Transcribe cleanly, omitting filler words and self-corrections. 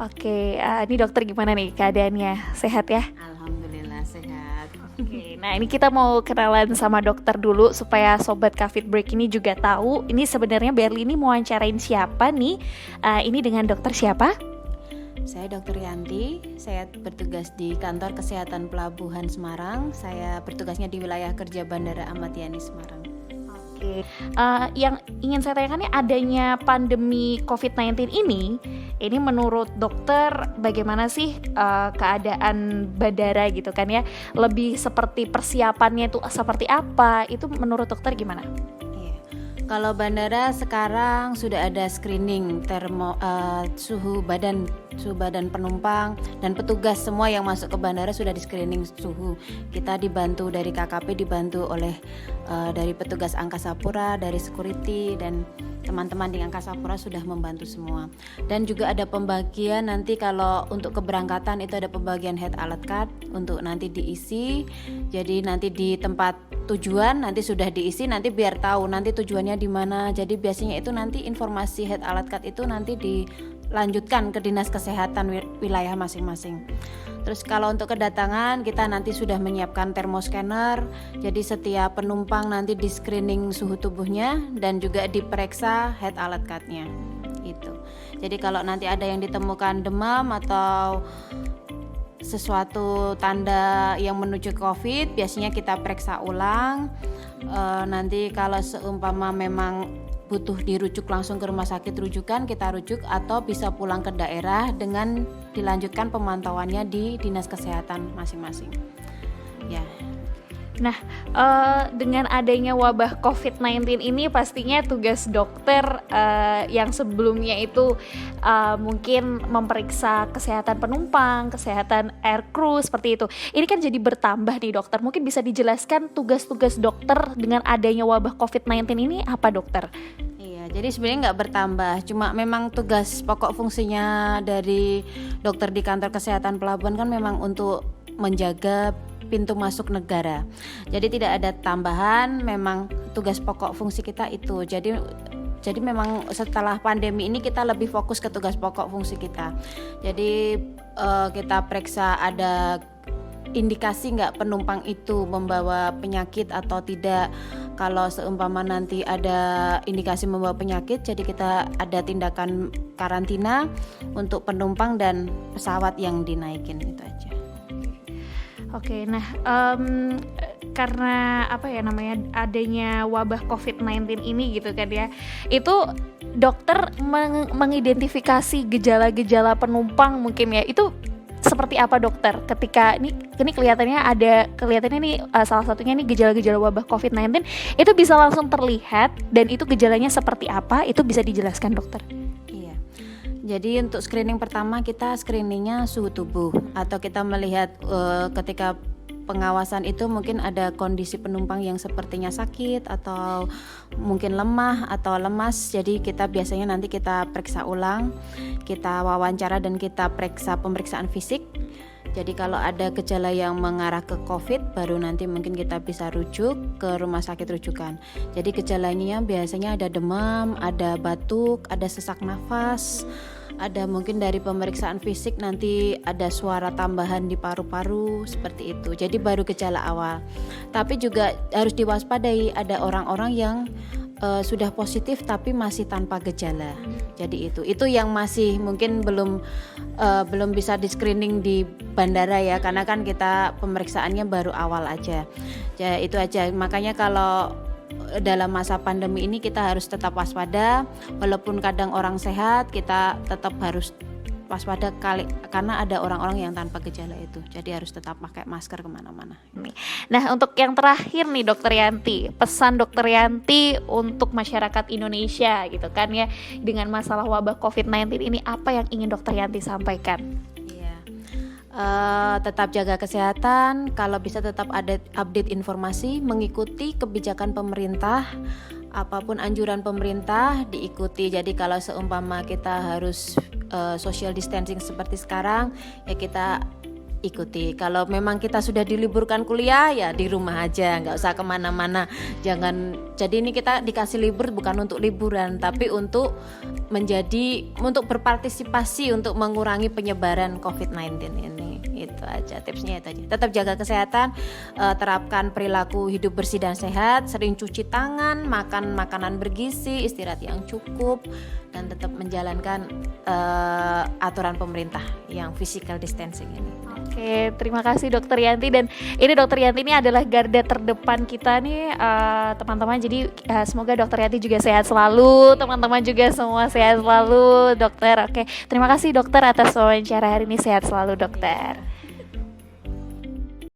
Oke, ini dokter gimana nih keadaannya? Sehat ya? Alhamdulillah sehat. Oke, nah ini kita mau kenalan sama dokter dulu supaya sobat Covid Break ini juga tahu ini sebenarnya Berli ini mau wawancarain siapa nih? Ini dengan dokter siapa? Saya Dr. Yanti, saya bertugas di Kantor Kesehatan Pelabuhan Semarang. Saya bertugasnya di wilayah kerja Bandara Ahmad Yani Semarang. Oke, yang ingin saya tanyakan nih adanya pandemi COVID-19 ini menurut dokter bagaimana sih keadaan bandara gitu kan ya? Lebih seperti persiapannya itu seperti apa? Itu menurut dokter gimana? Iya. Kalau bandara sekarang sudah ada screening suhu badan penumpang dan petugas semua yang masuk ke bandara sudah di screening suhu. Kita dibantu dari KKP, dibantu oleh dari petugas Angkasa Pura, dari security dan teman-teman di Angkasa Pura sudah membantu semua. Dan juga ada pembagian nanti kalau untuk keberangkatan itu ada pembagian head alert card untuk nanti diisi. Jadi nanti di tempat tujuan nanti sudah diisi, nanti biar tahu nanti tujuannya di mana. Jadi biasanya itu nanti informasi head alert card itu nanti dilanjutkan ke dinas kesehatan wilayah masing-masing. Terus kalau untuk kedatangan kita nanti sudah menyiapkan thermoscanner. Jadi setiap penumpang nanti di screening suhu tubuhnya dan juga diperiksa head alert card-nya. Itu. Jadi kalau nanti ada yang ditemukan demam atau sesuatu tanda yang menuju COVID, biasanya kita periksa ulang. Nanti kalau seumpama memang butuh dirujuk langsung ke rumah sakit rujukan, kita rujuk atau bisa pulang ke daerah dengan dilanjutkan pemantauannya di dinas kesehatan masing-masing. Ya. Nah, dengan adanya wabah COVID-19 ini pastinya tugas dokter yang sebelumnya itu mungkin memeriksa kesehatan penumpang, kesehatan aircrew seperti itu. Ini kan jadi bertambah nih dokter. Mungkin bisa dijelaskan tugas-tugas dokter dengan adanya wabah COVID-19 ini apa dokter? Iya, jadi sebenarnya nggak bertambah, cuma memang tugas pokok fungsinya dari dokter di kantor kesehatan pelabuhan kan memang untuk menjaga pintu masuk negara. Jadi tidak ada tambahan, memang tugas pokok fungsi kita itu. Jadi memang setelah pandemi ini kita lebih fokus ke tugas pokok fungsi kita. Jadi kita periksa ada indikasi nggak penumpang itu membawa penyakit atau tidak. Kalau seumpama nanti ada indikasi membawa penyakit, jadi kita ada tindakan karantina untuk penumpang dan pesawat yang dinaikin, itu aja. Oke, nah karena adanya wabah COVID-19 ini gitu kan ya, itu dokter mengidentifikasi gejala-gejala penumpang mungkin ya, itu seperti apa dokter ketika ini kelihatannya nih salah satunya nih gejala-gejala wabah COVID-19 itu bisa langsung terlihat dan itu gejalanya seperti apa, itu bisa dijelaskan dokter? Jadi untuk screening pertama kita screeningnya suhu tubuh atau kita melihat ketika pengawasan itu mungkin ada kondisi penumpang yang sepertinya sakit atau mungkin lemah atau lemas. Jadi kita biasanya nanti kita periksa ulang, kita wawancara dan kita periksa pemeriksaan fisik. Jadi kalau ada gejala yang mengarah ke COVID baru nanti mungkin kita bisa rujuk ke rumah sakit rujukan. Jadi gejalanya biasanya ada demam, ada batuk, ada sesak nafas, ada mungkin dari pemeriksaan fisik nanti ada suara tambahan di paru-paru seperti itu. Jadi baru gejala awal. Tapi juga harus diwaspadai ada orang-orang yang sudah positif tapi masih tanpa gejala. Jadi itu yang masih mungkin belum bisa di screening di bandara ya, karena kan kita pemeriksaannya baru awal aja. Ya itu aja. Makanya kalau dalam masa pandemi ini kita harus tetap waspada, walaupun kadang orang sehat kita tetap harus waspada karena ada orang-orang yang tanpa gejala itu. Jadi harus tetap pakai masker kemana-mana. Nah untuk yang terakhir nih dokter Yanti, pesan dokter Yanti untuk masyarakat Indonesia gitu kan ya, dengan masalah wabah COVID-19 ini apa yang ingin dokter Yanti sampaikan? Tetap jaga kesehatan, kalau bisa tetap update informasi, mengikuti kebijakan pemerintah, apapun anjuran pemerintah diikuti. Jadi kalau seumpama kita harus social distancing seperti sekarang, ya kita ikuti. Kalau memang kita sudah diliburkan kuliah, ya di rumah aja, nggak usah kemana-mana. Jangan. Jadi ini kita dikasih libur bukan untuk liburan, tapi untuk berpartisipasi untuk mengurangi penyebaran COVID-19 ini. Itu aja tipsnya itu aja. Tetap jaga kesehatan, terapkan perilaku hidup bersih dan sehat, sering cuci tangan, makan makanan bergizi, istirahat yang cukup, dan tetap menjalankan aturan pemerintah yang physical distancing ini. Oke, terima kasih Dokter Yanti, dan ini Dokter Yanti ini adalah garda terdepan kita nih teman-teman. Jadi semoga Dokter Yanti juga sehat selalu, teman-teman juga semua sehat selalu, dokter. Oke, terima kasih dokter atas wawancara hari ini, sehat selalu dokter.